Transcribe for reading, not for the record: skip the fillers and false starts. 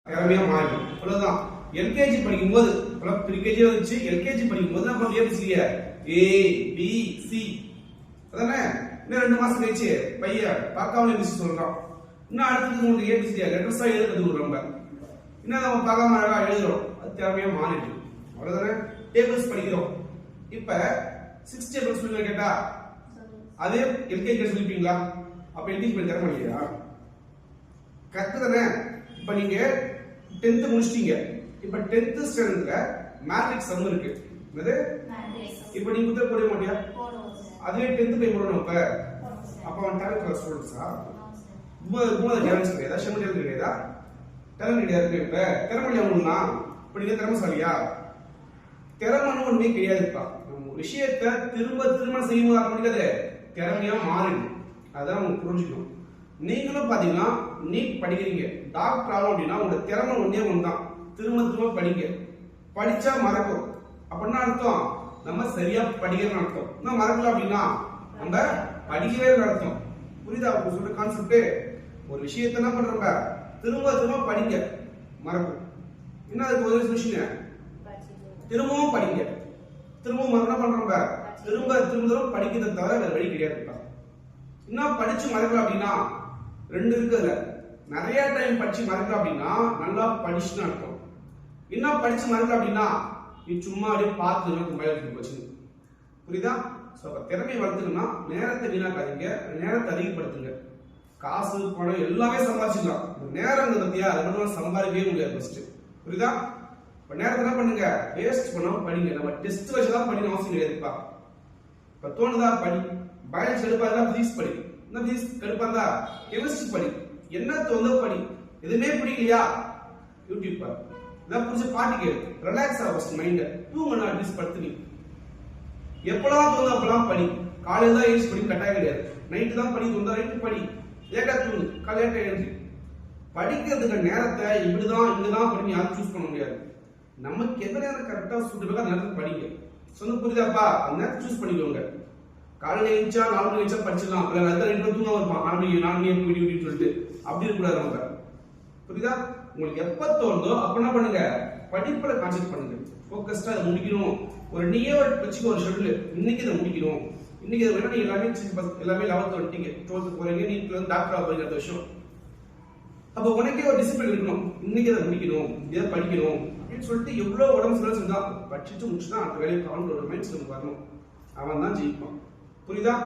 திறமையா மாறி அவ்வளவுதான். எல்கேஜி படிக்கும்போது ப்ரீகேஜி வந்துச்சு, எல்கேஜி படிக்கும்போது நம்ம ஏபிசிடிய ஏ பி சி அதானே. இன்னும் 2 மாசம் கழிச்சு பையன் பார்க்காம ஏபிசி சொல்றான். இன்னும் அடுத்தது உங்களுக்கு ஏபிசிடியா லெட்டர்ஸா எழுத கத்துக்கிறோம். நம்ம இன்னும் நம்ம பார்க்காம அழகா எழுதுறோம். அது திறமையா மாறிடு அவ்வளவுதானே. டேபிள்ஸ் படிக்கிறோம். இப்ப 6 டேபிள்ஸ் சொல்லுங்க கேட்டா அதே எல்கேஜி சொல்லிப்பீங்களா? அப்ப எல்கேஜி பண்ணி தர முடியா? கரெக்ட் தானே. இப்ப நீங்க 10th முடிச்சிட்டீங்க. இப்ப 10th ஸ்டாண்டர்ட்ல மேட்ரிக்ஸ் சம் இருக்கு. என்னது? இப்ப நீங்க உத்தர போட மாட்டியா? அதுவே 10th போய் போடணும். அப்ப அவன் டேலண்ட் கிளாஸ் ஸ்டூடண்ட்ஸா? மூணு டேலண்ட்ஸ் கிடையாதா? ஷெம் டேலண்ட் கிடையாதா? டேலண்ட் கிடையாது. இப்ப திறமை அவனுனா இப்ப நீங்க திறமைசாலியா? திறமைன்னு ஒண்ணுமே கிடையாதுப்பா. நம்ம விஷயத்தை திரும்ப திரும்ப செய்யும்போது ஆட்டோமேட்டிக்கா திறமையா மாறிடும். அதான் உங்களுக்கு புரிஞ்சுக்கணும். நீங்களும் பாத்தீங்கன்னா நீட் படிக்கிறீங்க, டாக்டர் ஆகும் அப்படின்னா உங்க திறமை ஒன்னே ஒண்ணுதான். திரும்ப திரும்ப படிங்க. படிச்சா மறக்கும். அப்படின்னா அர்த்தம் நம்ம சரியா படிக்கிறோம் அர்த்தம். இன்னும் மறக்கல அப்படின்னா நம்ம படிக்கவே அர்த்தம். புரியுதா சொல்ற கான்செப்ட்? ஒரு விஷயத்த என்ன பண்றோம், திரும்ப திரும்ப படிங்க, மறக்கும். என்ன அதுக்கு ஒரு விஷயம், திரும்பவும் படிங்க. திரும்பவும் என்ன பண்றோம், திரும்ப திரும்ப படிக்கிறத தவிர வேற வழி கிடையாது. இன்னும் படிச்சு மறக்கல அப்படின்னா 2 இருக்குதுல. நிறைய டைம் படிச்சு மறக்கல அப்படின்னா நல்லா படிச்சுன்னு அர்த்தம். இன்னும் படிச்சு மறக்கல அப்படின்னா நீ சும்மா அப்படியே பார்த்து மொபைல் வச்சு. புரியுதா? திறமையை வளர்த்துக்கணும்னா நேரத்தை வீணாக்காதீங்க, நேரத்தை அதிகப்படுத்துங்க. காசு பணம் எல்லாமே சம்பாதிச்சுக்கலாம். நேரம் பத்தியா அது மட்டும் சம்பாதிக்கவே முடியாது ஃபர்ஸ்ட். புரியுதா? இப்ப நேரத்தை என்ன பண்ணுங்க, வேஸ்ட் பண்ணாம படிங்க. நம்ம டெஸ்ட் வச்சுதான் படிக்கணும் அவசியம் கிடையாதுப்பா. இப்ப தோணுதா படி, பயாலஜி எடுப்பா இருந்தா பிசிக்ஸ் படி, என்ன பிசிக்ஸ் கடுப்பா இருந்தா கெமிஸ்ட்ரி படி, என்ன தோணுதோ படி. எதுவுமே பிடிக்கலையா யூடியூப் பாரு, இதான் புடிச்ச பாட்டு கேளு, ரிலாக்ஸ் ஆகும் மைண்ட். தூங்கணும் அட்லீஸ்ட் படுத்து. நீ எப்பெல்லாம் தோணுதோ அப்பெல்லாம் படி. காலையில தான் எழுச்சி படி கட்டாயம் கிடையாது. நைட்டு தான் படி தோணுதா நைட்டு படி, லேட்டா தூங்கு, காலையில எழுச்சி. படிக்கிறதுக்கு நேரத்தை இப்படிதான் இங்கதான் படி யாரும் சூஸ் பண்ண முடியாது. நமக்கு எந்த நேரம் கரெக்டா சூட்டபிளா அந்த நேரத்துக்கு படிங்க. சொன்ன புரியுதாப்பா? அந்த நேரத்தை சூஸ் பண்ணிக்கோங்க. காலையில எழுச்சா 4 மணி எழுச்சா படிச்சிடலாம். தூங்க இருப்பான் 4 மணி விடி சொல்லிட்டு அப்படி இருக்கக்கூடாது நம்ம. புரியுதா? உங்களுக்கு எப்ப தோணுதோ அப்ப என்ன பண்ணுங்க, படிப்புல கான்சென்ட்ரேட் பண்ணுங்க. ஃபோக்கஸ்டா அதை முடிக்கணும். ஒரு நீயே வச்சுக்க ஒரு ஷெட்யூல், இன்னைக்கு இதை முடிக்கணும். இன்னைக்கு இதை நீ எல்லாமே 11th வந்துட்டீங்க, 12th போறீங்க, நீட்ல வந்து டாக்டர் போறீங்க அடுத்த வருஷம். அப்ப உனக்கே ஒரு டிசிப்ளின் இருக்கணும். இன்னைக்கு இதை முடிக்கணும், இதை படிக்கணும் அப்படின்னு சொல்லிட்டு எவ்வளவு உடம்பு சரியா செஞ்சா படிச்சுட்டு முடிச்சுதான் அடுத்த வேலையை கவனம் மைண்ட் செட் வரணும். அவன் தான் ஜெயிப்பான். புரியுதா?